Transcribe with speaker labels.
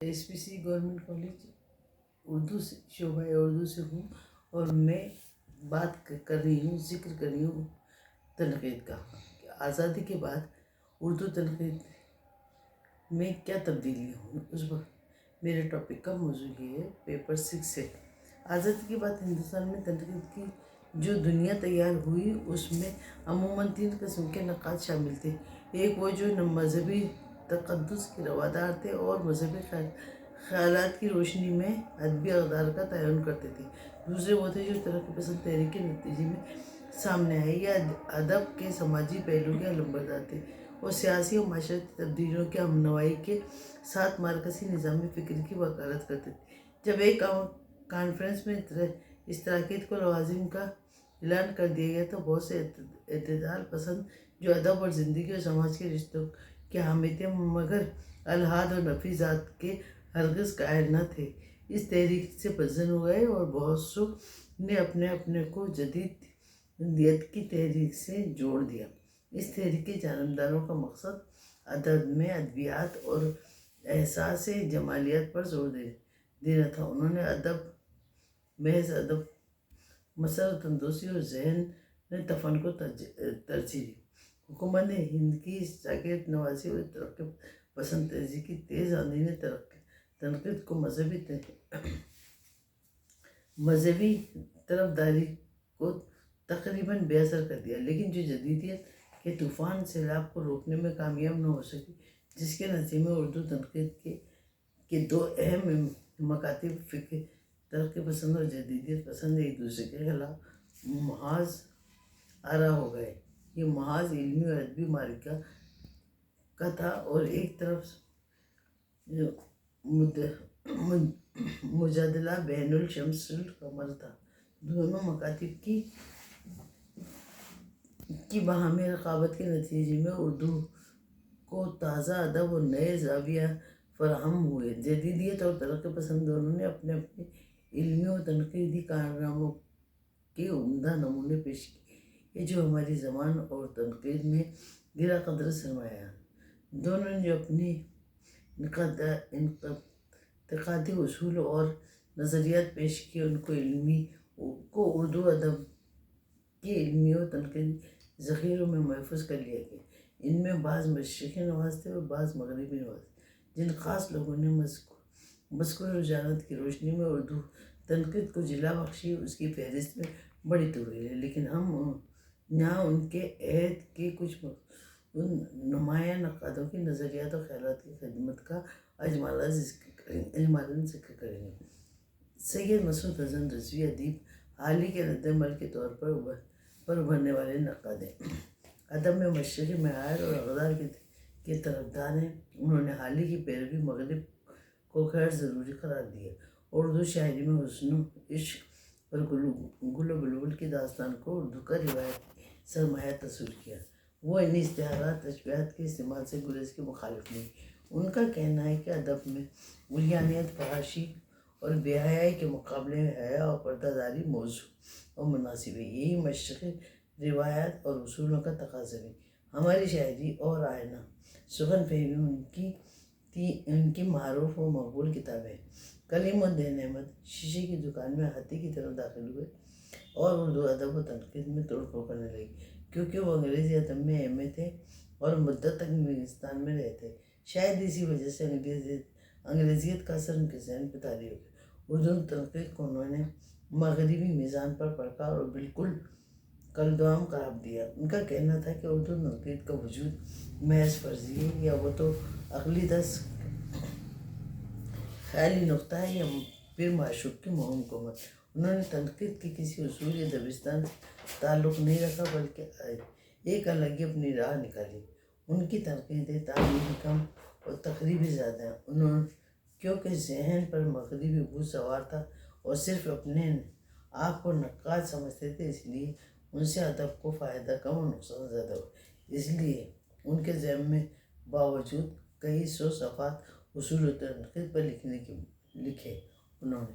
Speaker 1: SPC government college Urdu سے شعبہ اردو سے ہوں اور میں بات کر رہی ہوں، ذکر کر رہی ہوں تنقید کا۔ آزادی کے بعد اردو تنقید میں کیا تبدیلی ہوئی، اس وقت میرے ٹاپک کا موضوع یہ ہے۔ پیپر 6 سے آزادی کے بعد ہندوستان میں تنقید کی جو دنیا تیار ہوئی اس میں عموماً 3 قسم کے نقاد شامل تھے۔ ایک وہ جو مذہبی تقدس کے روادار تھے اور مذہبی خیالات کی روشنی میں ادبی اقدار کا تعین کرتے تھے۔ دوسرے وہ تھے جو ترقی پسند تحریک کے نتیجے میں سامنے آئے یا ادب کے سماجی پہلو کے علمبردار تھے اور سیاسی و معاشرتی تبدیلیوں کی ہمنوائی کے ساتھ مارکسی نظام فکر کی وکالت کرتے تھے۔ جب ایک کانفرنس میں اشتراکیت کو لوازم کا اعلان کر دیا گیا تو بہت سے اعتدال پسند جو ادب اور زندگی اور سماج کے رشتوں کے حامی تھے مگر الحاد اور نفی ذات کے ہرگز قائل نہ تھے، اس تحریک سے بدظن ہو گئے اور بہت سو نے اپنے کو جدیدیت کی تحریک سے جوڑ دیا۔ اس تحریک کے جانبداروں کا مقصد ادب میں ادبیات اور احساس جمالیت پر زور دینا تھا۔ انہوں نے محض ادب، مسرت اندوزی اور ذہن تفن کو ترجیح دی۔ حکومت ہند کی اشتراکیت نواسی اور ترقی پسند تہذیب کی تیز آندھی نے تنقید کو مذہبی طرفداری کو تقریباً بے اثر کر دیا، لیکن جو جدیدیت کے طوفان سیلاب کو روکنے میں کامیاب نہ ہو سکی، جس کے نتیجے میں اردو تنقید کے 2 اہم مکاتب فکر ترقی پسند اور جدیدیت پسند ایک دوسرے کے خلاف محاذ آرا ہو گئے۔ یہ محاذ علمی اور ادبی معرکہ کا تھا اور ایک طرف مجادلہ بین الشمس القمر تھا۔ دونوں مکاتب کی باہمی رقابت کے نتیجے میں اردو کو تازہ ادب اور نئے زاویہ فراہم ہوئے۔ جدیدیت اور ترقی پسند دونوں نے اپنے علمی اور تنقیدی کارناموں کے عمدہ نمونے پیش کیے جو ہماری زبان اور تنقید میں گرا قدر سرمایہ۔ دونوں نے جو اپنے انتقادی اصول اور نظریات پیش کیے ان کو اردو ادب کے علمی اور تنقیدی ذخیروں میں محفوظ کر لیا گیا۔ ان میں بعض مشرقی نواز تھے اور بعض مغربی نواز، جن خاص لوگوں نے مذکورہ رجحانات کی روشنی میں اردو تنقید کو جلا بخشی۔ اس کی فہرست میں بڑی طویل ہے، لیکن ہم یہاں ان کے عہد کے کچھ نمایاں نقادوں کی نظریات اور خیالات کی خدمت کا اجمالاً ذکر کریں گے۔ سید مسعود حسن رضوی ادیب حال ہی کے رد عمل کے طور پر ابھرنے والے نقاد ہیں۔ ادب میں مشرقی معیار اور اقدار کے طرفدار ہیں۔ انہوں نے حال ہی کی پیروی مغرب کو غیر ضروری قرار دیا اور اردو شاعری میں حسن و عشق اور گل و بلبل کی داستان کو اردو کا روایتی سرمایہ تصور کیا۔ وہ ان اشتہارات تشبیہات کے استعمال سے گریز کے مخالف نہیں۔ ان کا کہنا ہے کہ ادب میں عریانیت، فحاشی اور بے حیائی کے مقابلے میں حیا اور پردہ داری موزوں اور مناسب ہے۔ یہی مشرقی روایات اور اصولوں کا تقاضا ہے۔ ہماری شاعری اور آئینہ سخن فہمی ان کی معروف و مقبول کتابیں ہیں۔ کلیم الدین احمد شیشے کی دکان میں ہاتھی کی طرح داخل ہوئے اور اردو ادب و تنقید میں توڑ پھوڑ کرنے لگے، کیونکہ وہ انگریزی ادب میں ایم اے تھے اور مدت تک انگلستان میں رہے تھے۔ شاید اسی وجہ سے انگریزیت کا اثر ان کے ذہن پہ طاری ہو گیا۔ اردو تنقید کو انہوں نے مغربی میزان پر پرکھا اور بالکل کالدعام قرار دیا۔ ان کا کہنا تھا کہ اردو تنقید کا وجود محض فرضی ہے، یا وہ تو عقلی دست خیالی نقطہ ہے یا پھر معشوق کی محکومت۔ انہوں نے تنقید کے کسی اصول یا دبستان سے تعلق نہیں رکھا بلکہ ایک الگ ہی اپنی راہ نکالی۔ ان کی تنقیدیں تعمیری کم اور تخریبی زیادہ ہیں۔ کیونکہ ذہن پر مغربی بھوت سوار تھا اور صرف اپنے آپ کو نقاد سمجھتے تھے، اس لیے ان سے ادب کو فائدہ کم اور نقصان زیادہ ہوا۔ اس لیے ان کے ذہن میں باوجود کئی سو صفحات اصول و تنقید پر لکھے۔ انہوں نے